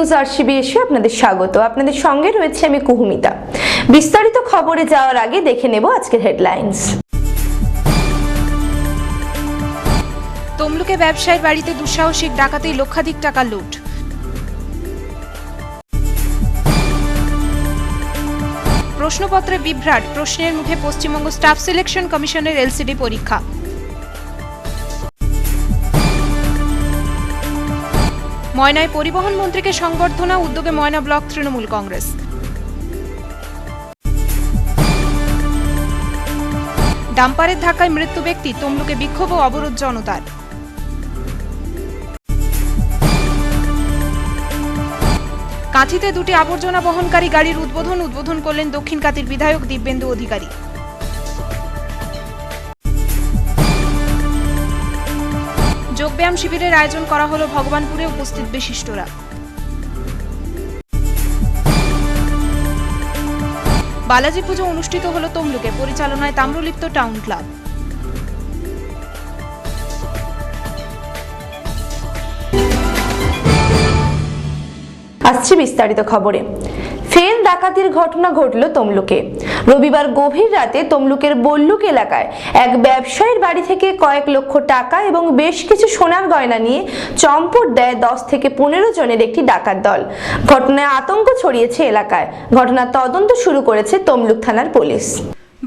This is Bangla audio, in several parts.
নিউজ আরসিবিএসে আপনাদের স্বাগত। আপনাদের সঙ্গে রয়েছে আমি কুহুমিতা। বিস্তারিত খবরে যাওয়ার আগে দেখে নেব আজকের হেডলাইন্স। তমলুকে ব্যবসায়ীর বাড়িতে দুঃসাহসিক ডাকাতি, লক্ষাধিক টাকা লুট। প্রশ্নপত্রে বিভ্রাট, প্রশ্নের মুখে পশ্চিমবঙ্গ স্টাফ সিলেকশন কমিশনের এলসিডি পরীক্ষা। ময়নায় পরিবহন মন্ত্রীকে সংবর্ধনা, উদ্যোগে ময়না ব্লক তৃণমূল কংগ্রেস। ডাম্পারের ধাক্কায় মৃত্যু ব্যক্তি, তমলুকে বিক্ষোভ ও অবরোধ জনতার। কাঁথিতে দুটি আবর্জনা বহনকারী গাড়ির উদ্বোধন করলেন দক্ষিণ কাঁথির বিধায়ক দিব্যেন্দু অধিকারী। যোগব্যায়াম শিবিরের আয়োজন করা হলো ভগবানপুরে, উপস্থিত বিশিষ্টরা। বালাজি পুজো অনুষ্ঠিত হলো তমলুকে, পরিচালনায় তাম্রলিপ্ত টাউন ক্লাব। আসছে বিস্তারিত খবরে। ফের ডাকাতির ঘটনা ঘটল তমলুকে। রবিবার গভীর রাতে তমলুকের বল্লুক এলাকায় এক ব্যবসায়ীর বাড়ি থেকে কয়েক লক্ষ টাকা এবং বেশ কিছু সোনার গয়না নিয়ে চম্পট দেয় 10 থেকে 15 জনের একটি ডাকাত দল। ঘটনায় আতঙ্ক ছড়িয়েছে এলাকায়। ঘটনার তদন্ত শুরু করেছে তমলুক থানার পুলিশ।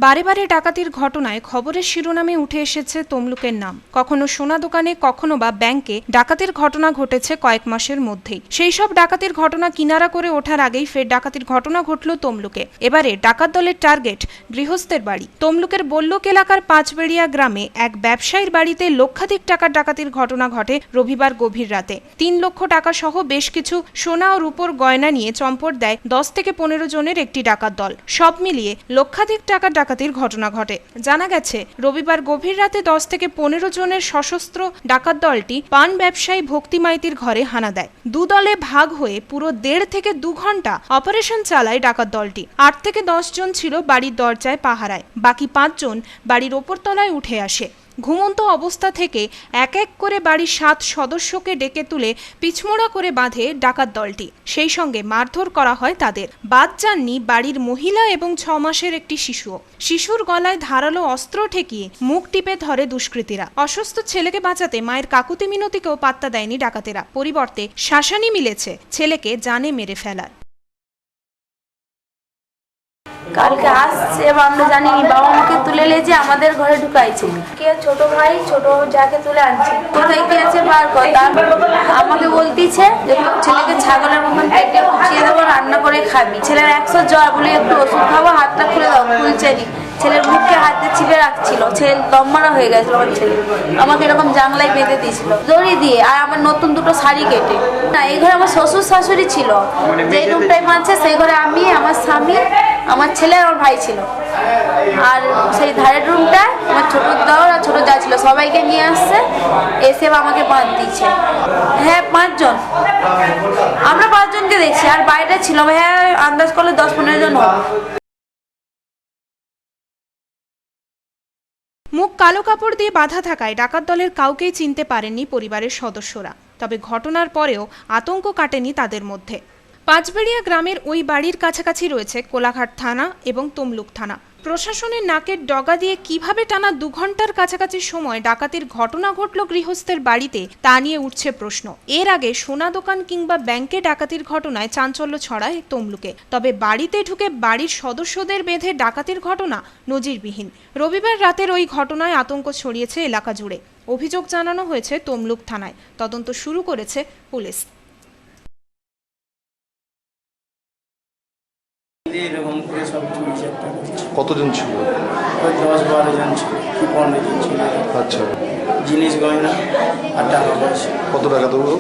বারে বারে ডাকাতির ঘটনায় খবরের শিরোনামে উঠে এসেছে তমলুকের নাম। কখনো সোনা দোকানে, কখনো বা ব্যাংকে ডাকাতির ঘটনা ঘটেছে কয়েক মাসের মধ্যেই। সেই সব ডাকাতির ঘটনা কিনারা করে ওঠার আগেই ফের ডাকাতির ঘটনা ঘটল তমলুকে। এবারে ডাকাত দলের টার্গেট গৃহস্থের বাড়ি। তমলুকের বল্লুক এলাকার পাঁচবেড়িয়া গ্রামে এক ব্যবসায়ীর বাড়িতে লক্ষাধিক টাকার ডাকাতির ঘটনা ঘটে রবিবার গভীর রাতে। 3 লক্ষ টাকা সহ বেশ কিছু সোনা ও রূপোর গয়না নিয়ে চম্পট দেয় 10 থেকে 15 জনের একটি ডাকাত দল। সব মিলিয়ে লক্ষাধিক টাকার ডাকাতির ঘটনা ঘটে। জানা গেছে, রবিবার গভীর রাতে 10 থেকে 15 জনের সশস্ত্র ডাকাত দলটি পান ব্যবসায়ী ভক্তি মাইতির ঘরে হানা দেয়। দু দলে ভাগ হয়ে পুরো 1.5 থেকে 2 ঘন্টা অপারেশন চালায় ডাকাত দলটি। 8 থেকে 10 জন ছিল বাড়ির দরজায় পাহারায়, বাকি 5 জন বাড়ির ওপর তলায় উঠে আসে। ঘুমন্ত অবস্থা থেকে এক এক করে বাড়ির 7 সদস্যকে ডেকে তুলে পিছমোড়া করে বাঁধে ডাকাত দলটি। সেই সঙ্গে মারধর করা হয় তাদের। বাদ যাননি বাড়ির মহিলা এবং 6 মাসের একটি শিশুও। শিশুর গলায় ধারালো অস্ত্র ঠেকিয়ে মুখ টিপে ধরে দুষ্কৃতীরা। অসুস্থ ছেলেকে বাঁচাতে মায়ের কাকুতি মিনতিকেও পাত্তা দেয়নি ডাকাতেরা। পরিবর্তে শাসানি মিলেছে ছেলেকে জানে মেরে ফেলার। কালকে আসছে, আমরা জানিনি, বাবা মাকে তুলে নিয়ে যে আমাদের ঘরে ঢুকাইছে। কে ছোট ভাই ছোট যাকে তুলে আনছে, কোথায় কি আছে বার কর। আমাকে বলতিছে যে ছেলেকে ছাগলের মতন পেটে কুচিয়ে দেবো, রান্না করে খাবি। ছেলের 100 জ্বর, বলে একটু ওষুধ খাবো, হাতটা খুলে দাও, খুলছেনি। ছেলের মুখে হাতে চিপে রাখছিল, ছেলে দম মারা হয়ে গেছিল। আমার ছেলে আমাকে এরকম জানলায় বেঁধে দিয়েছিল দড়ি দিয়ে, আর আমার নতুন 2টো শাড়ি কেটে। না, এই ঘরে আমার শ্বশুর শাশুড়ি ছিল, যেই রুমটাই মানছে সেই ঘরে আমি, আমার স্বামী, আমার ছেলে আর আমার ভাই ছিল। আর সেই ধারের রুমটা আমার ছোট দাও আর ছোট যা ছিল, সবাইকে নিয়ে আসছে, এসে আমাকে বাঁধ দিয়েছে। হ্যাঁ, 5 জন, আমরা 5 জনকে দেখছি, আর বাইরে ছিল হ্যাঁ আন্দাজ করলে 10-15 জন হবে। মুখ কালো কাপড় দিয়ে বাঁধা থাকায় ডাকাত দলের কাউকেই চিনতে পারেননি পরিবারের সদস্যরা। তবে ঘটনার পরেও আতঙ্ক কাটেনি তাদের মধ্যে। পাঁচবেড়িয়া গ্রামের ওই বাড়ির কাছাকাছি রয়েছে কোলাঘাট থানা এবং তমলুক থানা। প্রশাসনের নাকের ডগা দিয়ে কিভাবে টানা 2 ঘন্টার কাছাকাছি সময় ডাকাতির ঘটনা ঘটল গৃহস্থের বাড়িতে, তা নিয়ে উঠছে প্রশ্ন। এর আগে সোনা দোকান কিংবা ব্যাংকে ডাকাতির ঘটনায় চাঞ্চল্য ছড়ায় তমলুকে। তবে বাড়িতে ঢুকে বাড়ির সদস্যদের বেঁধে ডাকাতির ঘটনা নজিরবিহীন। রবিবার রাতের ওই ঘটনায় আতঙ্ক ছড়িয়েছে এলাকা জুড়ে। অভিযোগ জানানো হয়েছে তমলুক থানায়। তদন্ত শুরু করেছে পুলিশ। এরকম করে সব চুরি চারটা করছে। কতজন ছিল? 10-12 জন ছিল, কি 15 জন ছিল। আচ্ছা, জিনিস গয়না আর টাকা পয়সা। কত টাকা দেবো?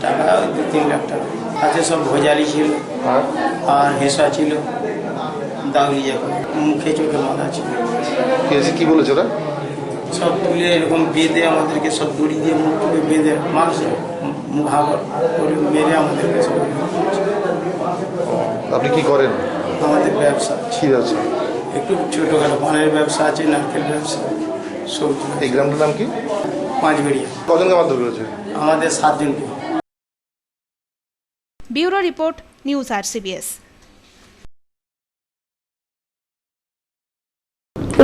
টাকা 2-3 লাখ টাকা আছে। সব ভোজালি ছিল আর হেসা ছিল, দাউরি যখন মুখে চোখে মাথা ছিল। কি বলেছে ওরা? সব তুলে এরকম বেঁধে আমাদেরকে, সব দড়ি দিয়ে মুখ টুকে বেঁধে মারছে, মুখ হাগর করে মেরে আমাদেরকে সব। আপনি কি করেন? আমাদের ব্যবসা। কি ব্যবসা? একটু ছোটোখাটো পানের ব্যবসা আছে, নারকেল ব্যবসা, সবজি। এই গ্রামটার নাম কি? পাঁচবেড়িয়া। কজনকে মারধর করেছে? আমাদের 7 জনকে। Bureau report, news RCBS।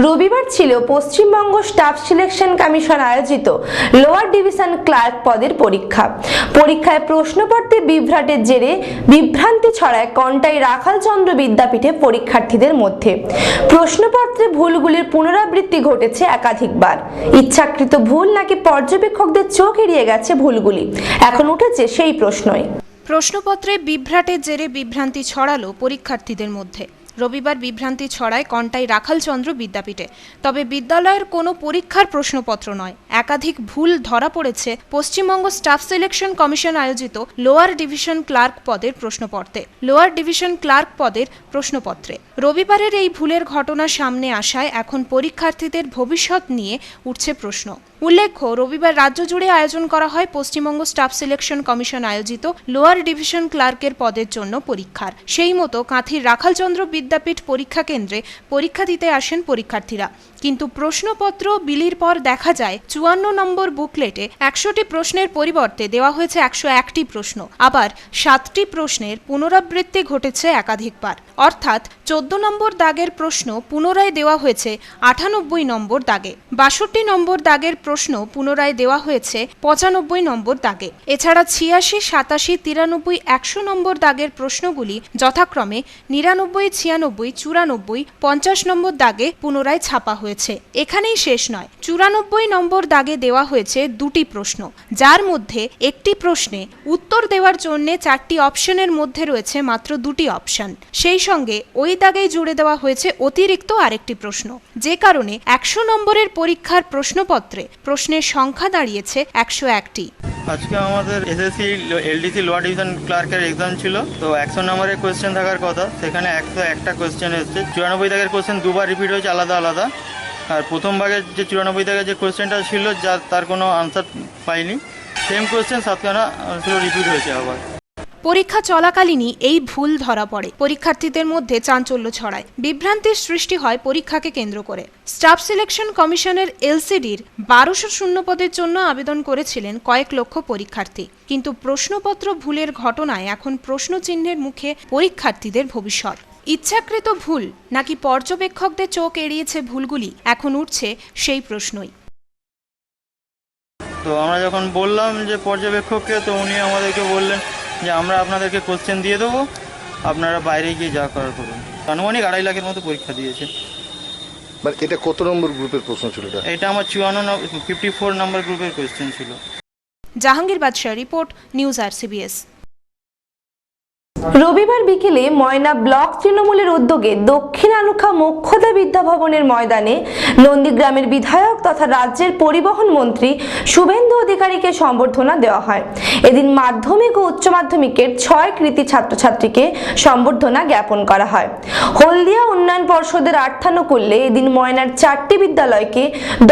রবিবার ছিল পশ্চিমবঙ্গ স্টাফ সিলেকশন কমিশন আয়োজিত লোয়ার ডিভিশন ক্লার্ক পদের পরীক্ষা। পরীক্ষায় প্রশ্নপত্রে বিভ্রাটের জেরে বিভ্রান্তি ছড়ায় কন্টাই রাখালচন্দ্র বিদ্যাপীঠে পরীক্ষার্থীদের মধ্যে। প্রশ্নপত্রে ভুলগুলির পুনরাবৃত্তি ঘটেছে একাধিকবার। ইচ্ছাকৃত ভুল নাকি পর্যবেক্ষকদের চোখ এড়িয়ে গেছে ভুলগুলি, এখন উঠেছে সেই প্রশ্নই। প্রশ্নপত্রে বিভ্রাটের জেরে বিভ্রান্তি ছড়ালো পরীক্ষার্থীদের মধ্যে। রবিবার বিভ্রান্তি ছড়ায় কন্টাই রাখালচন্দ্র বিদ্যাপীঠে। তবে বিদ্যালয়ের কোনো পরীক্ষার প্রশ্নপত্র নয়, একাধিক ভুল ধরা পড়েছে পশ্চিমবঙ্গ স্টাফ সিলেকশন কমিশন আয়োজিত লোয়ার ডিভিশন ক্লার্ক পদের প্রশ্নপত্রে। লোয়ার ডিভিশন ক্লার্ক পদের প্রশ্নপত্রে রবিবারের এই ভুলের ঘটনা সামনে আসায় এখন পরীক্ষার্থীদের ভবিষ্যৎ নিয়ে উঠছে প্রশ্ন। উল্লেখ্য, রবিবার রাজ্য জুড়ে আয়োজন করা হয় পশ্চিমবঙ্গ স্টাফ সিলেকশন কমিশন আয়োজিত লোয়ার ডিভিশন ক্লার্কের পদের জন্য পরীক্ষার। সেই মতো কাঁথির রাখালচন্দ্র বিদ্যাপীঠ পরীক্ষা কেন্দ্রে পরীক্ষা দিতে আসেন পরীক্ষার্থীরা। কিন্তু প্রশ্নপত্র বিলির পর দেখা যায় 54 নম্বর বুকলেটে 100টি প্রশ্নের পরিবর্তে দেওয়া হয়েছে 101টি প্রশ্ন। আবার 7টি প্রশ্নের পুনরাবৃত্তি ঘটেছে একাধিকবার, অর্থাৎ 14 নম্বর দাগের প্রশ্ন পুনরায় দেওয়া হয়েছে 98 নম্বর দাগে, 62 নম্বর দাগের প্রশ্ন পুনরায় দেওয়া হয়েছে 95 নম্বর দাগে। এছাড়া 86, 87, 93, 100 নম্বর দাগের প্রশ্নগুলি যথাক্রমে 99, 96, 94, 50 নম্বর দাগে পুনরায় ছাপা হয়েছে। এখানেই শেষ নয়, 94 নম্বর দাগে দেওয়া হয়েছে 2টি প্রশ্ন, যার মধ্যে একটি প্রশ্নে উত্তর দেওয়ার জন্য 4টি অপশনের মধ্যে রয়েছে মাত্র 2টি অপশন। সেই সঙ্গে ওই দাগেই জুড়ে দেওয়া হয়েছে অতিরিক্ত আরেকটি প্রশ্ন, যে কারণে 100 নম্বরের পরীক্ষার প্রশ্নপত্রে প্রশ্নের সংখ্যা দাঁড়িয়েছে 101টি। আজকে আমাদের এসএসসি এলডিসি লোয়ার ডিভিশন ক্লার্কের এক্সাম ছিল। তো 100 নম্বরের কোয়েশ্চেন থাকার কথা, সেখানে 101টা কোয়েশ্চেন এসেছে। 94 দাগের কোয়েশ্চেন দুবার রিপিট হয়েছে আলাদা আলাদা। আর প্রথম ভাগের যে 94 দাগের যে কোয়েশ্চেনটা ছিল, তার কোনো আনসার পাইনি, সেম কোয়েশ্চেন 7খানা রিপিট হয়েছে আবার। পরীক্ষা চলাকালীনই এই ভুল ধরা পড়ে, পরীক্ষার্থীদের মধ্যে চাঞ্চল্য ছড়ায়, বিভ্রান্তির সৃষ্টি হয় পরীক্ষাকে কেন্দ্র করে। স্টাফ সিলেকশন কমিশনের এলসিডির 1200 শূন্যপদের জন্য আবেদন করেছিলেন কয়েক লক্ষ পরীক্ষার্থী। কিন্তু প্রশ্নপত্র ভুলের ঘটনায় এখন প্রশ্নচিহ্নের মুখে পরীক্ষার্থীদের ভবিষ্যৎ। ইচ্ছাকৃত ভুল নাকি পর্যবেক্ষকদের চোখ এড়িয়েছে ভুলগুলি, এখন উঠছে সেই প্রশ্নই। তো আমরা যখন বললাম যে পর্যবেক্ষককে, তো উনি আমাদেরকে বললেন যে আমরা আপনাদেরকে কোশ্চেন দিয়ে দেবো, আপনারা বাইরে গিয়ে যা করার করুন। আনুমানিক 2.5 লাখের মতো পরীক্ষা দিয়েছে। মানে এটা কত নম্বর গ্রুপের প্রশ্ন ছিল? এটা আমার 54 নম্বর গ্রুপের কোয়েশ্চেন ছিল। জাহাঙ্গীর বাদশাহ রিপোর্ট, নিউজ RCBS। রবিবার বিকেলে ময়না ব্লক তৃণমূলের উদ্যোগে দক্ষিণ আলুখা মোক্ষদা বিদ্যাভবনের ময়দানে নন্দীগ্রামের বিধায়ক তথা রাজ্যের পরিবহন মন্ত্রী শুভেন্দু অধিকারীকে সম্বর্ধনা দেওয়া হয়। এদিন মাধ্যমিক ও উচ্চ মাধ্যমিকের 6 কৃতী ছাত্রছাত্রীকে সম্বর্ধনা জ্ঞাপন করা হয়। হলদিয়া উন্নয়ন পর্ষদের অর্থানুকূল্যে এদিন ময়নার 4টি বিদ্যালয়কে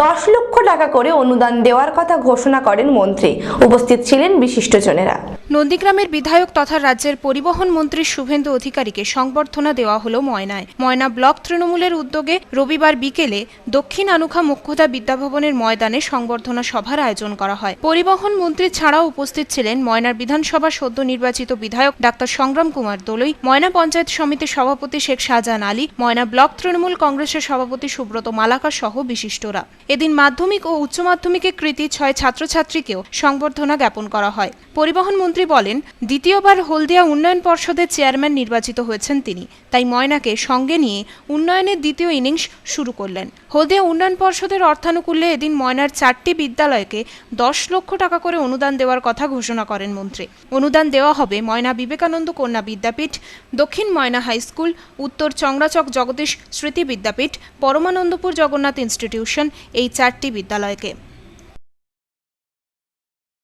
10 লক্ষ টাকা করে অনুদান দেওয়ার কথা ঘোষণা করেন মন্ত্রী। উপস্থিত ছিলেন বিশিষ্টজনেরা। নন্দীগ্রামের বিধায়ক তথা রাজ্যের পরিবহন মন্ত্রী শুভেন্দু অধিকারীকে সংবর্ধনা দেওয়া হলো ময়নায়। ময়না ব্লক তৃণমূলের উদ্যোগে রবিবার বিকেলে দক্ষিণ আনুখা মোক্ষদা বিদ্যাভবনের ময়দানে সংবর্ধনা সভার আয়োজন করা হয়। পরিবহন মন্ত্রী ছাড়াও উপস্থিত ছিলেন ময়নার বিধানসভা সদ্য নির্বাচিত বিধায়ক ডাক্তার সংগ্রাম কুমার দোলই, ময়না পঞ্চায়েত সমিতির সভাপতি শেখ শাহজাহান আলী, ময়না ব্লক তৃণমূল কংগ্রেসের সভাপতি সুব্রত মালাকা সহ বিশিষ্টরা। এদিন মাধ্যমিক ও উচ্চ মাধ্যমিকে কৃতী 6 ছাত্রছাত্রীকেও সংবর্ধনা জ্ঞাপন করা হয়। পরিবহন মন্ত্রী বলেন, দ্বিতীয়বার হলদিয়া উন্নয়ন পর্ষদের চেয়ারম্যান নির্বাচিত হয়েছেন তিনি, তাই ময়নাকে সঙ্গে নিয়ে উন্নয়নের দ্বিতীয় ইনিংস শুরু করলেন। হলদিয়া উন্নয়ন পর্ষদের অর্থানুকূল্যে এদিন ময়নার 4টি বিদ্যালয়কে 10 লক্ষ টাকা করে অনুদান দেওয়ার কথা ঘোষণা করেন মন্ত্রী। অনুদান দেওয়া হবে ময়না বিবেকানন্দ কন্যা বিদ্যাপীঠ, দক্ষিণ ময়না হাই স্কুল, উত্তর চংরাচক জগদীশ স্মৃতি বিদ্যাপীঠ, পরমানন্দপুর জগন্নাথ ইনস্টিটিউশন, এই 4টি বিদ্যালয়কে।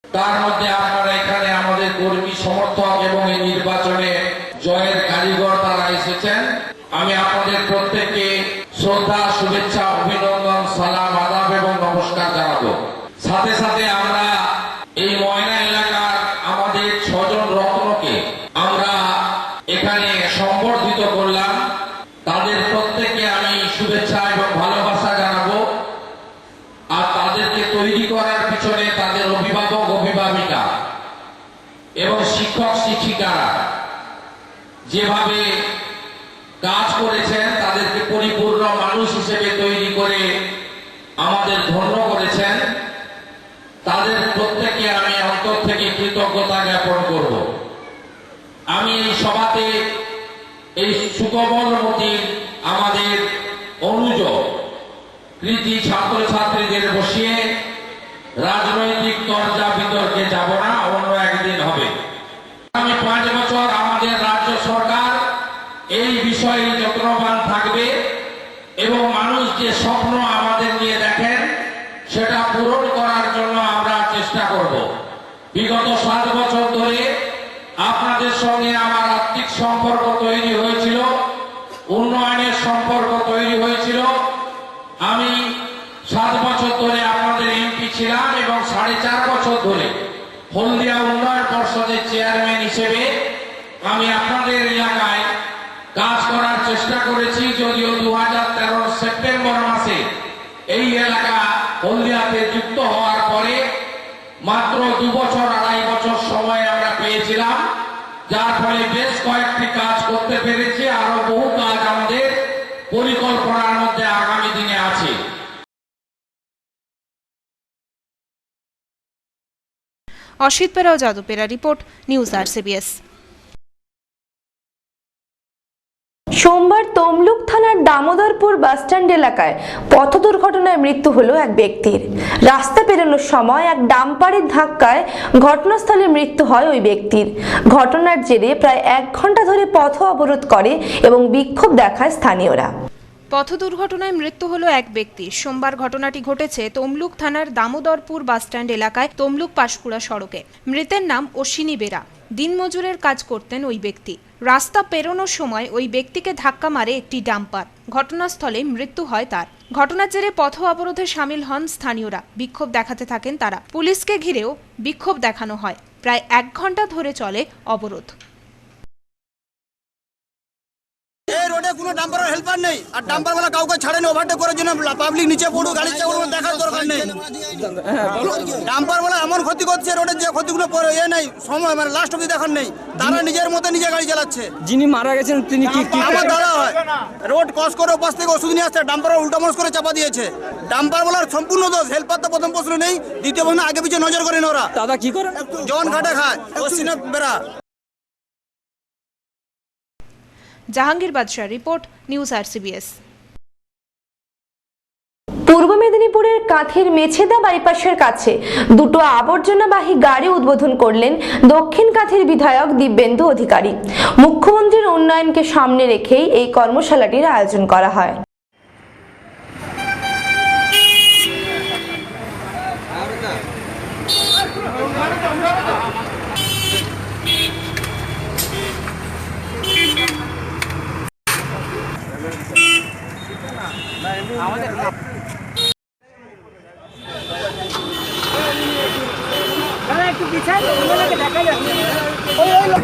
তার মধ্যে আপনারা এখানে আমাদের কর্মী সমর্থক এবং এই নির্বাচনে জয়ের কারিগর তারা এসেছেন। আমি আপনাদের প্রত্যেককে শ্রদ্ধা, শুভেচ্ছা, অভিনন্দন, সালাম, আদাব এবং নমস্কার জানাবো। সাথে সাথে আমরা এই ময়না এলাকার আমাদের 6 জন রত্নকে আমরা এখানে সম্বর্ধিত করলাম। তাদের প্রত্যেককে আমি শুভেচ্ছা এবং ভালোবাসা জানাবো। আর তাদেরকে তৈরি করার পিছনে তাদের অভিভাবক, অভিভাবিকা এবং শিক্ষক শিক্ষিকারা যেভাবে কাজ করেছেন, তাদেরকে পরিপূর্ণ মানুষ হিসেবে তৈরি করে আমাদের ধন্য করেছেন, তাদের প্রত্যেককে আমি অন্তর থেকে কৃতজ্ঞতা জ্ঞাপন করব। আমি এই সভাতে এই সুকমলমতি আমাদের অনুজ কৃতি ছাত্রছাত্রীদের বসিয়ে রাজনৈতিক তরজা বিতর্কে যাব না, অন্য একদিন হবে। আগামী 5 বছর আমাদের রাজ্য সরকার এই বিষয়ে যত্নবান থাকবে এবং মানুষ যে স্বপ্ন আমাদের নিয়ে দেখেন সেটা পূরণ করার জন্য আমরা চেষ্টা করব। বিগত 7 বছর ধরে আপনাদের সঙ্গে আমার আত্মিক সম্পর্ক তৈরি হয়েছিল, উন্নয়নের সম্পর্ক তৈরি হয়েছিল। আমি 7 বছর ধরে আপনাদের এমপি ছিলাম এবং 4.5 বছর ধরে হলদিয়া উন্নয়ন পর্ষদের চেয়ারম্যান হিসেবে আমি আপনাদের এলাকায় কাজ করার চেষ্টা করেছি। যদিও 2013 সেপ্টেম্বর মাসে এই এলাকা হলদিয়াতে যুক্ত হওয়ার পরে মাত্র 2 বছর 2.5 বছর সময় আমরা পেয়েছিলাম, যার ফলে বেশ কয়েকটি কাজ করতে পেরেছি। আরো বহু কাজ আমাদের পরিকল্পনার মধ্যে আগামী দিনে আছে। অসিত পেরাও যাদবেরা রিপোর্ট, নিউজ RCBS। সোমবার তমলুক থানার দামোদরপুর বাসস্ট্যান্ড এলাকায় পথ দুর্ঘটনায় মৃত্যু হলো এক ব্যক্তির। রাস্তা পেরোনোর সময় এক ডাম্পারের ধাক্কায় ঘটনাস্থলে মৃত্যু হয় ওই ব্যক্তির। ঘটনার জেরে প্রায় 1 ঘন্টা ধরে পথ অবরোধ করে এবং বিক্ষোভ দেখায় স্থানীয়রা। পথ দুর্ঘটনায় মৃত্যু হলো এক ব্যক্তি। সোমবার ঘটনাটি ঘটেছে তমলুক থানার দামোদরপুর বাসস্ট্যান্ড এলাকায় তমলুক পাশকুড়া সড়কে। মৃতের নাম অশ্বিনী বেরা। দিনমজুরের কাজ করতেন ওই ব্যক্তি। রাস্তা পেরোনোর সময় ওই ব্যক্তিকে ধাক্কা মারে একটি ডাম্পার। ঘটনাস্থলে মৃত্যু হয় তার। ঘটনার জেরে পথ অবরোধে সামিল হন স্থানীয়রা। বিক্ষোভ দেখাতে থাকেন তারা। পুলিশকে ঘিরেও বিক্ষোভ দেখানো হয়। প্রায় 1 ঘন্টা ধরে চলে অবরোধ। এই রোডে কোনো ডাম্পারের হেল্পার নেই, আর ডাম্পারওয়ালা কাউকে ছাড়েনি ওভারটেক করার জন্য। পাবলিক নিচে পড়ুক, গাড়ি চালানোর দেখার দরকার নেই। ডাম্পারওয়ালা এমন ক্ষতি করছে, রোডের যে ক্ষতিগুলো নেই সময়, মানে লাস্ট অবধি দেখার নেই। তারা নিজের মতো নিজে গাড়ি চালাচ্ছে। যিনি মারা গেছেন তিনি কি আমার দাদা হয়, রোড ক্রস করে ওপাশ থেকে ওষুধ নিয়ে আসছে, ডাম্পার উল্টামস করে চাপা দিয়েছে। ডাম্পারওয়ালার সম্পূর্ণ দোষ, হেল্পার তো প্রথম প্রশ্ন নেই, দ্বিতীয় প্রশ্ন আগে পিছিয়ে নজর করেন ওরা। দাদা কি করেন? জন ঘাটে খায়, অশ্বিনী বেরা। জাহাঙ্গীর বাদশাহ রিপোর্ট, নিউজ RCBS। পূর্ব মেদিনীপুরের কাঁথির মেছেদা বাইপাসের কাছে 2টো আবর্জনাবাহী গাড়ি উদ্বোধন করলেন দক্ষিণ কাঁথির বিধায়ক দিব্যেন্দু অধিকারী। মুখ্যমন্ত্রীর উন্নয়নকে সামনে রেখেই এই কর্মশালাটির আয়োজন করা হয়।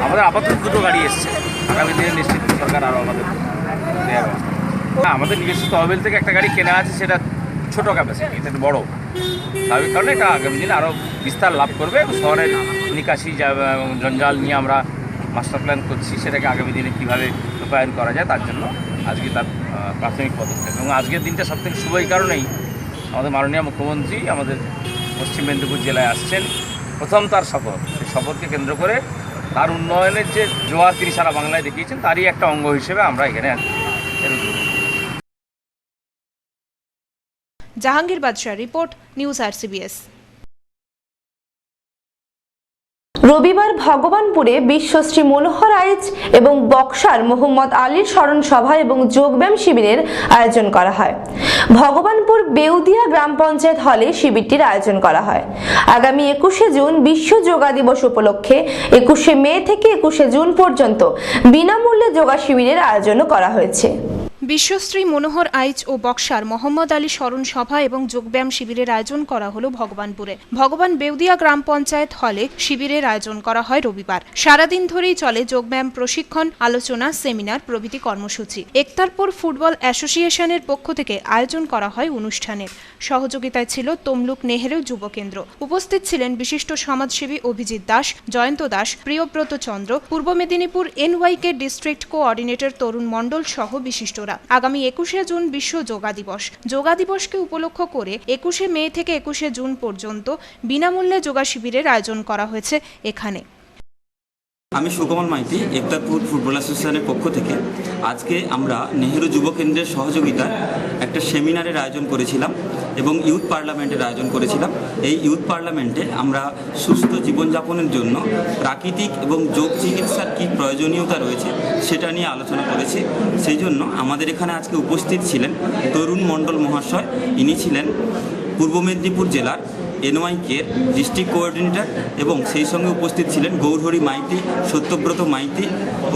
আমাদের আপাতত 2টো গাড়ি এসছে, আগামী দিনে নিশ্চিত সরকার আরও আমাদের দেওয়ার ব্যবস্থা। আমাদের নিজস্ব তহবিল থেকে একটা গাড়ি কেনা আছে, সেটা ছোটো ক্যাপাসিটি, এটা বড় স্বাভাবিক কারণে এটা আগামী দিনে আরও বিস্তার লাভ করবে এবং শহরের নিকাশি জঞ্জাল নিয়ে আমরা মাস্টার প্ল্যান করছি, সেটাকে আগামী দিনে কীভাবে রূপায়ণ করা যায় তার জন্য আজকে তার প্রাথমিক পদক্ষেপ। এবং আজকের দিনটা সবথেকে শুভ এই কারণেই, আমাদের মাননীয় মুখ্যমন্ত্রী আমাদের পশ্চিম মেদিনীপুর জেলায় আসছেন, প্রথম তার শপথ। সেই শপথকে কেন্দ্র করে তার উন্নয়নের যে জোয়ার তিনি সারা বাংলায় দেখিয়েছেন, তারই একটা অঙ্গ হিসেবে আমরা এখানে জাহাঙ্গীর বাদশাহ রিপোর্ট, নিউজ RCBS। রবিবার ভগবানপুরে বিশ্বশ্রী মনোহর আইচ এবং বক্সার মোহাম্মদ আলীর স্মরণ সভা এবং যোগব্যায়াম শিবিরের আয়োজন করা হয়। ভগবানপুর বেউদিয়া গ্রাম পঞ্চায়েত হলে শিবিরটির আয়োজন করা হয়। আগামী 21শে জুন বিশ্ব যোগা দিবস উপলক্ষে 21শে মে থেকে 21শে জুন পর্যন্ত বিনামূল্যে যোগা শিবিরের আয়োজনও করা হয়েছে। বিশ্বশ্রী মনোহর আইচ ও বক্সার মোহাম্মদ আলী স্মরণ সভা এবং যোগব্যায়াম শিবিরের আয়োজন করা হলো ভগবানপুরে। ভগবান বেউদিয়া গ্রাম পঞ্চায়েত হলে শিবিরের আয়োজন করা হয় রবিবার। সারাদিন ধরেই চলে যোগব্যায়াম প্রশিক্ষণ, আলোচনা, সেমিনার প্রভৃতি কর্মসূচি। একতারপুর ফুটবল অ্যাসোসিয়েশনের পক্ষ থেকে আয়োজন করা হয় অনুষ্ঠানের। সহযোগিতায় ছিল তমলুক নেহেরু যুব কেন্দ্র। উপস্থিত ছিলেন বিশিষ্ট সমাজসেবী অভিজিৎ দাস, জয়ন্ত দাস, প্রিয়ব্রত চন্দ্র, পূর্ব মেদিনীপুর NYK ডিস্ট্রিক্ট কোঅর্ডিনেটর তরুণ মণ্ডল সহ বিশিষ্টরা। আগামী 21শে জুন বিশ্ব যোগা দিবস। যোগা দিবসকে উপলক্ষ করে 21শে মে থেকে 21শে জুন পর্যন্ত বিনামূল্যে যোগা শিবিরের আয়োজন করা হয়েছে এখানে। আমি সুকমল মাইতি, একতারপুর ফুটবল অ্যাসোসিয়েশনের পক্ষ থেকে আজকে আমরা নেহেরু যুব কেন্দ্রের সহযোগিতায় একটা সেমিনারের আয়োজন করেছিলাম এবং ইউথ পার্লামেন্টের আয়োজন করেছিলাম। এই ইউথ পার্লামেন্টে আমরা সুস্থ জীবনযাপনের জন্য প্রাকৃতিক এবং যোগ চিকিৎসার কী প্রয়োজনীয়তা রয়েছে সেটা নিয়ে আলোচনা করেছি। সেই জন্য আমাদের এখানে আজকে উপস্থিত ছিলেন তরুণ মণ্ডল মহাশয়। ইনি ছিলেন পূর্ব মেদিনীপুর জেলার NYK ডিস্ট্রিক্ট কোঅর্ডিনেটর এবং সেই সঙ্গে উপস্থিত ছিলেন গৌরহরি মাইতি, সত্যব্রত মাইতি,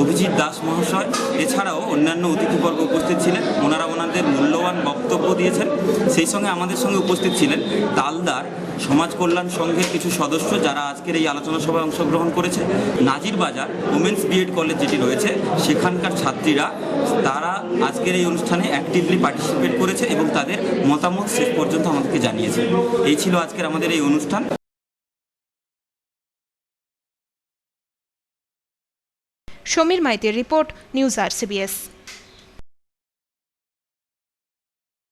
অভিজিৎ দাস মহাশয়। এছাড়াও অন্যান্য অতিথিবর্গ উপস্থিত ছিলেন। ওনারা ওনাদের মূল্যবান বক্তব্য দিয়েছেন। সেই সঙ্গে আমাদের সঙ্গে উপস্থিত ছিলেন তালদার সমাজ কল্যাণ সংঘের কিছু সদস্য, যারা আজকের এই আলোচনা সভায় অংশগ্রহণ করেছে। নাজির বাজার ওমেন্স BEd কলেজ যেটি রয়েছে সেখানকার ছাত্রীরা, তারা আজকের এই অনুষ্ঠানে অ্যাক্টিভলি পার্টিসিপেট করেছে এবং তাদের মতামত শেষ পর্যন্ত আমাদেরকে জানিয়েছে। এই ছিল আজকের আমাদের এই অনুষ্ঠান। সমীর মাইতির রিপোর্ট, নিউজ RCBS।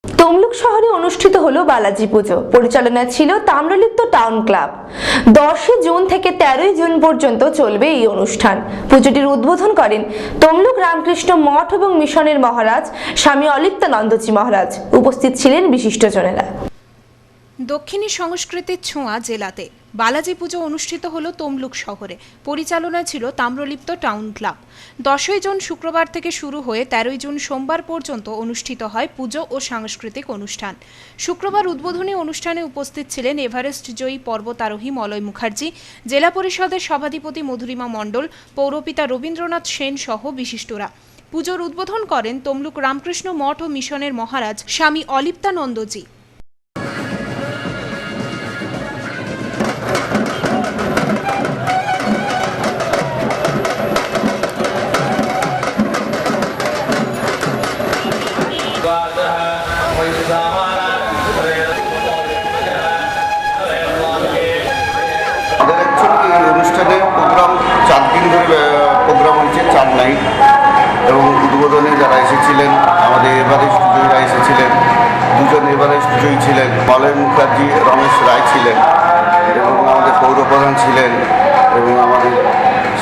তমলুক শহরে অনুষ্ঠিত হলো বালাজি পুজো। পরিচালনায় ছিল তাম্রলিপ্ত টাউন ক্লাব। 10 জুন থেকে 13 জুন পর্যন্ত চলবে এই অনুষ্ঠান। পুজোটির উদ্বোধন করেন তমলুক রামকৃষ্ণ মঠ এবং মিশনের মহারাজ স্বামী অলিপ্তানন্দজি মহারাজ। উপস্থিত ছিলেন বিশিষ্টজনেরা। দক্ষিণী সংস্কৃতির ছোঁয়া জেলাতে বালাজি পুজো অনুষ্ঠিত হলো তমলুক শহরে। পরিচালনায় ছিল তাম্রলিপ্ত টাউন ক্লাব। 10 জুন শুক্রবার থেকে শুরু হয়ে 13 জুন সোমবার পর্যন্ত অনুষ্ঠিত হয় পুজো ও সাংস্কৃতিক অনুষ্ঠান। শুক্রবার উদ্বোধনী অনুষ্ঠানে উপস্থিত ছিলেন এভারেস্ট জয়ী পর্বতারোহী মলয় মুখার্জি, জেলা পরিষদের সভাধিপতি মধুরিমা মণ্ডল, পৌরপিতা রবীন্দ্রনাথ সেন সহ বিশিষ্টরা। পুজোর উদ্বোধন করেন তমলুক রামকৃষ্ণ মঠ ও মিশনের মহারাজ স্বামী অলিপ্তানন্দজি। অনুষ্ঠানের প্রোগ্রাম 4 দিন ধরে প্রোগ্রাম হচ্ছে, 4 নাইট। এবং উদ্বোধনে যারা এসেছিলেন, আমাদের এভারেস্ট জয়ীরা এসেছিলেন। 2 জন এভারেস্ট জয়ী ছিলেন, মলয় মুখার্জি, রমেশ রায় ছিলেন এবং আমাদের পৌরপ্রধান ছিলেন এবং আমাদের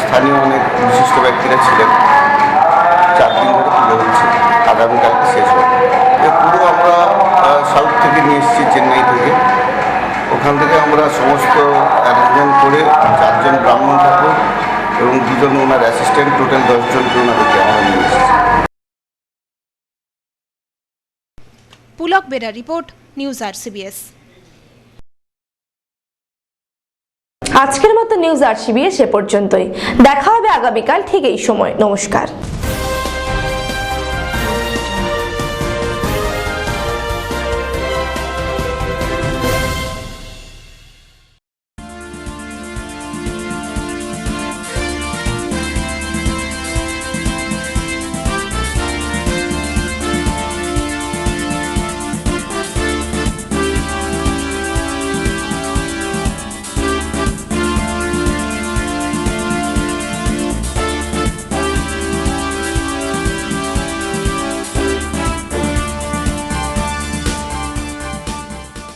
স্থানীয় অনেক বিশিষ্ট ব্যক্তিরা ছিলেন। 4 দিন ধরে পুজো হচ্ছে, আগামীকালকে শেষ হবে। পুরো আমরা সাউথ থেকে নিয়ে এসেছি, চেন্নাই থেকে। ওখান থেকে আমরা সমস্ত অ্যারেঞ্জমেন্ট করে 4 জন ব্রাহ্মণ ঠাকুর এবং 2 জন ওনার অ্যাসিস্ট্যান্ট, টোটাল 10 জনকে ওনাদেরকে আমরা নিয়ে এসেছি। Pulak Bera report, news RCBS। আজকের মতো নিউজ RCBS এ পর্যন্তই। দেখা হবে আগামীকাল ঠিক এই সময়। নমস্কার।